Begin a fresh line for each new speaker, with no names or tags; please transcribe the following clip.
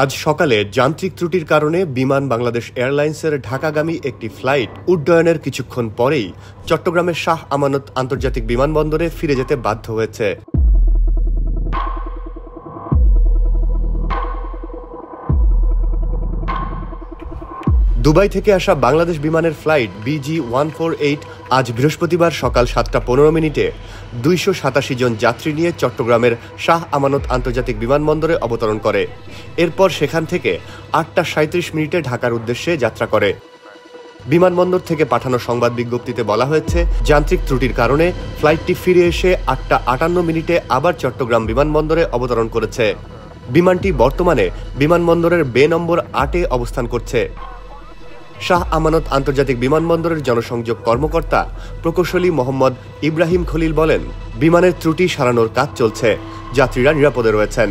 আজ সকালে যান্ত্রিক ত্রুটির কারণে বিমান বাংলাদেশ এয়ারলাইন্সের ঢাকাগামী একটি ফ্লাইট উড্ডয়নের কিছুক্ষণ পরেই চট্টগ্রামের শাহ আমানত আন্তর্জাতিক বিমানবন্দরে ফিরে যেতে বাধ্য হয়েছে। দুবাই থেকে আসা বাংলাদেশ বিমানের ফ্লাইট BG-148 আজ বৃহস্পতিবার সকাল 7:15 287 জন যাত্রী নিয়ে চট্টগ্রামের শাহ আমানত আন্তর্জাতিক বিমানবন্দরে অবতরণ করে। এরপর সেখান থেকে 8:37 ঢাকার উদ্দেশ্যে যাত্রা করে। বিমানবন্দর থেকে পাঠানো সংবাদ বিজ্ঞপ্তিতে বলা হয়েছে, যান্ত্রিক ত্রুটির কারণে ফ্লাইটটি ফিরে এসে 8:58 আবার চট্টগ্রাম বিমানবন্দরে অবতরণ করেছে। বিমানটি বর্তমানে বিমানবন্দরের বে নম্বর 8-এ অবস্থান করছে। শাহ আমানত আন্তর্জাতিক বিমানবন্দরের জনসংযোগ কর্মকর্তা প্রকৌশলী মোহাম্মদ ইব্রাহিম খলিল বলেন, বিমানের ত্রুটি সারানোর কাজ চলছে, যাত্রীরা নিরাপদে রয়েছেন।